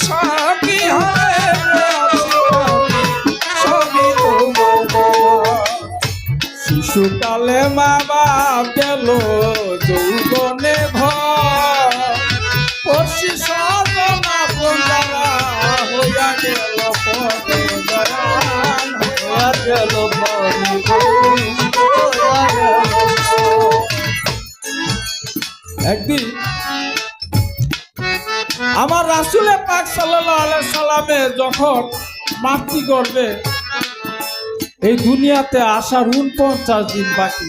সখী হবে সবই শিশুকালে মা বাপ গেল যৌবনে ভর্ষি সদনা বন্ধা হইয়া গেল পরে দয়াল হইয়া গেল একদিন আমার রাসূলে পাক সাল্লাল্লাহু আলাইহি সাল্লামে যখন মাতৃগর্ভে এই দুনিয়াতে আসার ৪৯ দিন বাকি,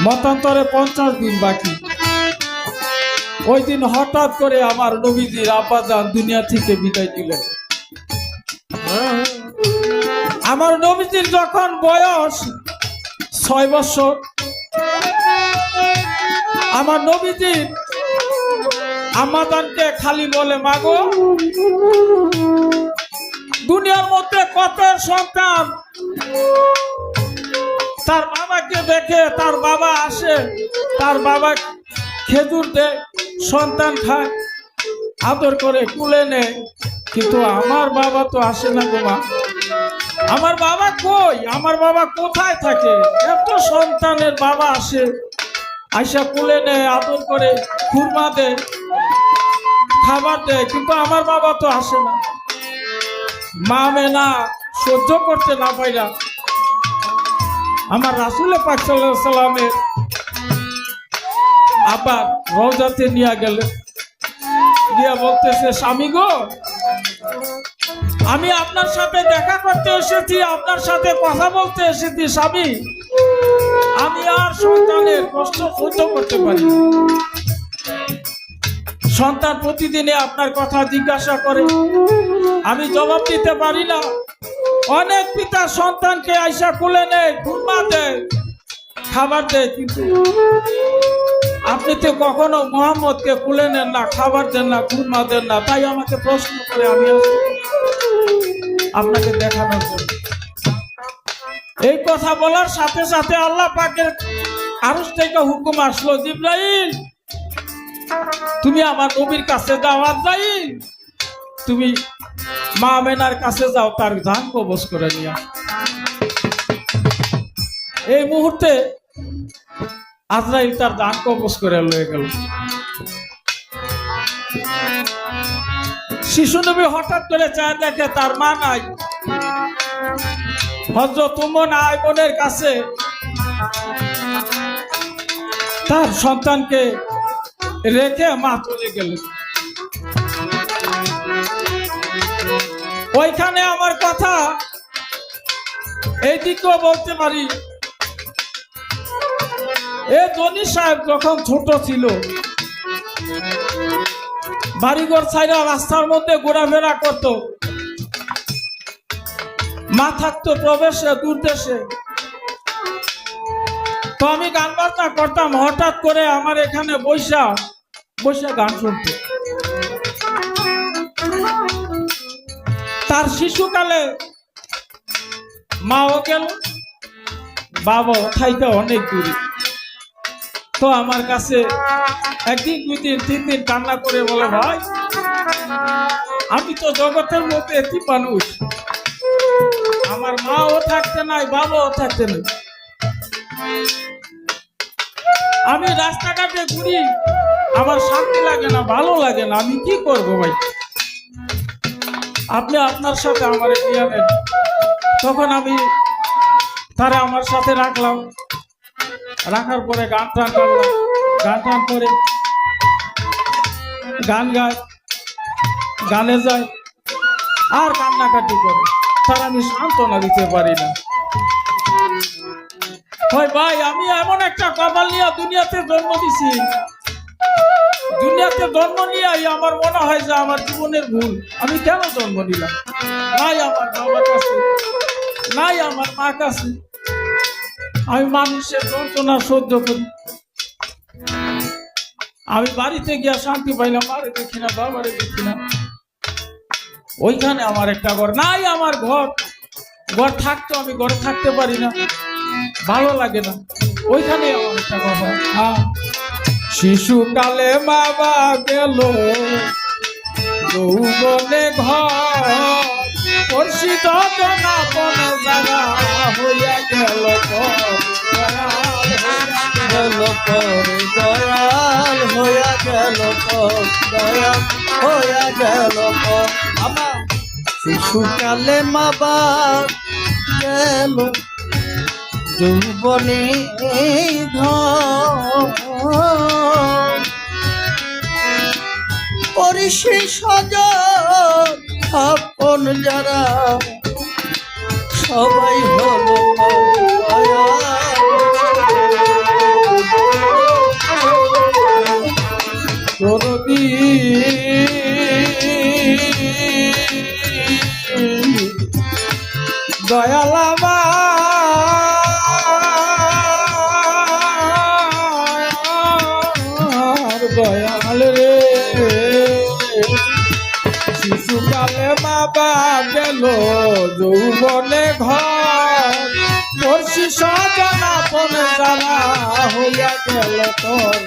মতান্তরে ৫০ দিন বাকি, ওই দিন হঠাৎ করে আমার নবীজির আব্বাজান দুনিয়া থেকে বিদায় দিলেন। আমার নবীজির যখন বয়স ৬ বছর, আমার নবীজির আম্মাজানকে খালি বলে, মাগো দুনিয়ার মধ্যে কত সন্তান তার বাবাকে দেখে, তার বাবা আসে, তার বাবা খেজুর দেয়, সন্তান খায়, আদর করে কুলে নেয়, কিন্তু আমার বাবা তো আসে না গো মা। আমার বাবা কই? আমার বাবা কোথায় থাকে? এত সন্তানের বাবা আসে, আইসা কুলে নেয়, আদর করে, খুরমা দেয়, খাবার দেয়, কিন্তু আমার বাবা তো আসে না। মা মেনা সহ্য করতে না পাইরা আমার রাসূল পাক সাল্লাল্লাহু আলাইহি সাল্লামের আবার রওজাতে নিয়ে গেলে, গিয়া বলতেছে, স্বামী গো, আমি আপনার সাথে দেখা করতে এসেছি, আপনার সাথে কথা বলতে এসেছি স্বামী। আমি আর সন্তানের কষ্ট সহ্য করতে পারি। সন্তান প্রতিদিনে আপনার কথা জিজ্ঞাসা করে, আমি জবাব দিতে পারি না। অনেক পিতা সন্তানকে আইসা কোলে নেয়, খুরমা দেয়, খাবার দেয়, কিন্তু আপনি তো কখনো মুহাম্মদকে কোলে নেন না, খাবার দেন না, খুরমা দেন না। তাই আমাকে প্রশ্ন করে আমি আপনাকে দেখানোর জন্য। এই কথা বলার সাথে সাথে আল্লাহ পাকের আরশ থেকে হুকুম আসলো, জিবরাইল তুমি আমার নবীর কাছে যাও, আজরাইল তুমি মা আমেনার কাছে যাও, তার জান কবজ করে নিয়া। এই মুহূর্তে আজরাইল তার জান কবজ করে লয়ে গেল। শিশু নবী হঠাৎ করে চায় দেখে তার মা নাই। হযরত উম্মে আয়মনের কাছে তার সন্তানকে রেখে মা চলে গেল। ওইখানে আমার কথা এইদিকেও বলতে পারি, এ জনি সাহেব যখন ছোট ছিল, বাড়িঘর ছাইরা রাস্তার মধ্যে ঘোরাফেরা করত, মা থাকতো প্রবেশে দূর দেশে। তো আমি গান বাজনা করতাম, হঠাৎ করে আমার এখানে বৈশা গান শুনত। তার শিশুকালে মাও গেল, বাবাও থাইকা অনেক দূরে। তো আমার কাছে একদিন, 2 দিন, 3 দিন কান্না করে বলে, ভাই আমি তো জগতের মধ্যে এতি মানুষ, আমার মাও থাকতে নাই, বাবাও থাকতে নাই, আমি রাস্তাঘাটে ঘুরি, আমার শান্তি লাগে না, ভালো লাগে না, আমি কি করবো ভাই? আপনি আপনার সাথে আমার বিয়ে নেন। তখন আমি তারা আমার সাথে রাখলাম, রাখার পরে গান টান করলাম, গান টান করে গান গায়, গানে যায় আর কান্নাকাটি করে, তার আমি সান্ত্বনা দিতে পারি না। ভাই আমি এমন একটা কপাল নিয়ে দুনিয়াতে জন্ম দিছি, দুনিয়াতে জন্ম নিয়ে আমার মনে হয় যে আমার জীবনের ভুল, আমি কেন জন্ম নিলাম? নাই আমার বাবার কাছে, নাই আমার মা কাছে, আমি মানুষের যন্ত্রণা সহ্য করি। আমি বাড়িতে গিয়া শান্তি পাইলাম, মারে দেখি না, বাবারে দেখি না। ওইখানে আমার একটা ঘর নাই, আমার ঘর থাকতো, আমি ঘরে থাকতে পারি না, ভালো লাগে না, ওইখানে আমার একটা কথা। হ্যাঁ, শিশুকালে বাবা গেল যৌবনে ঘর পড়ছি যতনা পনে জাগা হইয়া গেল দয়াল হইয়া গেল দয়াল হইয়া গেল আমার শিশুকালে মা বাপ গেল যৌবনে ঘর পরিষে সজন আপন যারা সবাই হলো দরদি দয়ালামা দয়াল রে শিশুকালে মা বাপ গেল যৌবনে ঘর পড়ছি সজনা পনে জানা হইয়া গেল তোর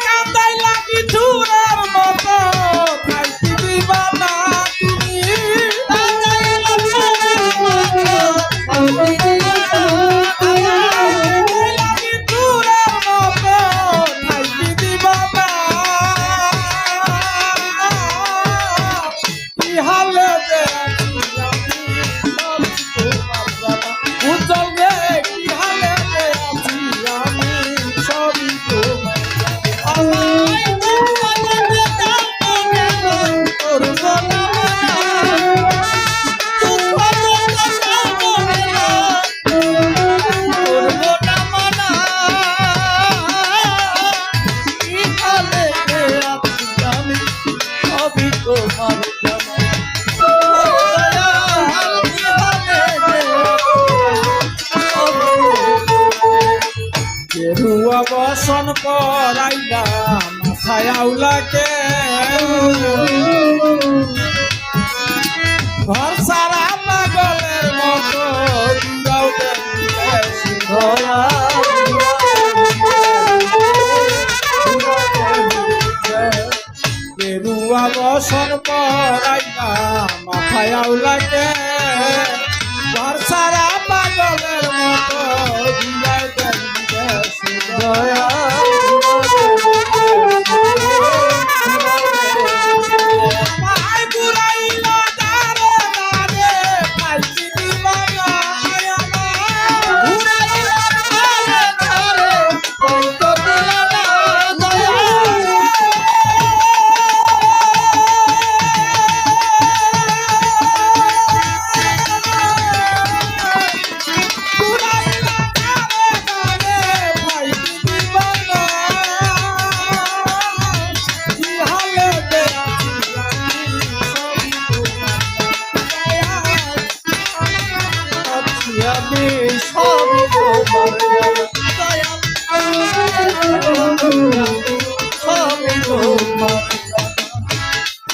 কান্দাই লাগি ধুরের মতো খাইতে দিবা না তুমি কেরুয়া বসন করাইলা মাথায় আউলাকে ঘর সারা পাগলের মতো কেরুয়া বসন করাইলা মাথায় আউলাকে ঘর সারা পাগলের মতো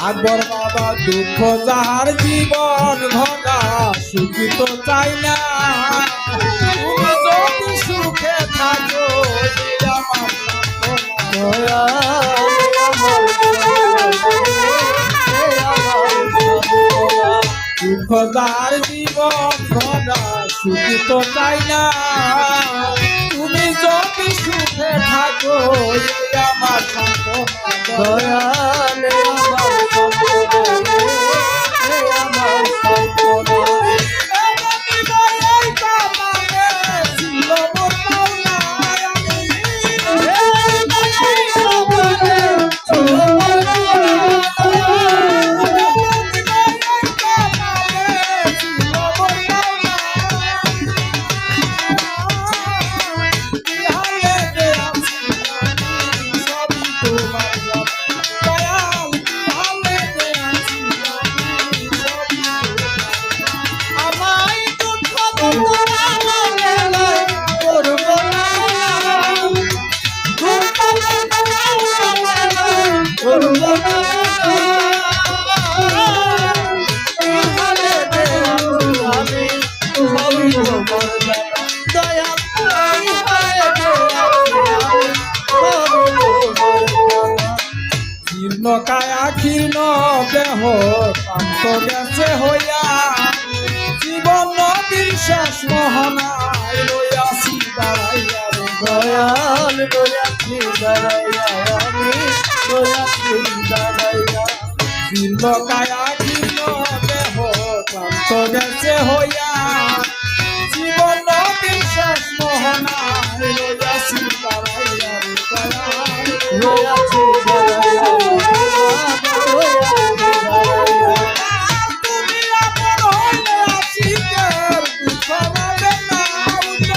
আকবর বাবা দুঃখ যাহার জীবন ভরা সুখী তো চাই না তুমি যদি সুখে থাকো দুঃখ যাহার জীবন ভরা সুখী তো চাই না তুমি যদি সুখে থাকো আমার দয়ালে কায়া ক্ষীণ দেহ ক্লান্ত গেছে হইয়া জীবন নদীর শেষ মোহনায় রইয়াছি দাঁড়াইয়া রে দয়াল রয়াছি দাঁড়াইয়া আমি রয়াছি দাঁড়াইয়া জীর্ণ কায়া ক্ষীণ দেহ ক্লান্ত গেছে হইয়া জীবন নদীর শেষ মোহনায় রইয়াছি দাঁড়াইয়া রে দয়াল। রয়াছি দাঁড়াইয়া রয়াছি দাঁড়াইয়া তুমি আপন হইলে আশিকের দুঃখ হবে না উচ্চ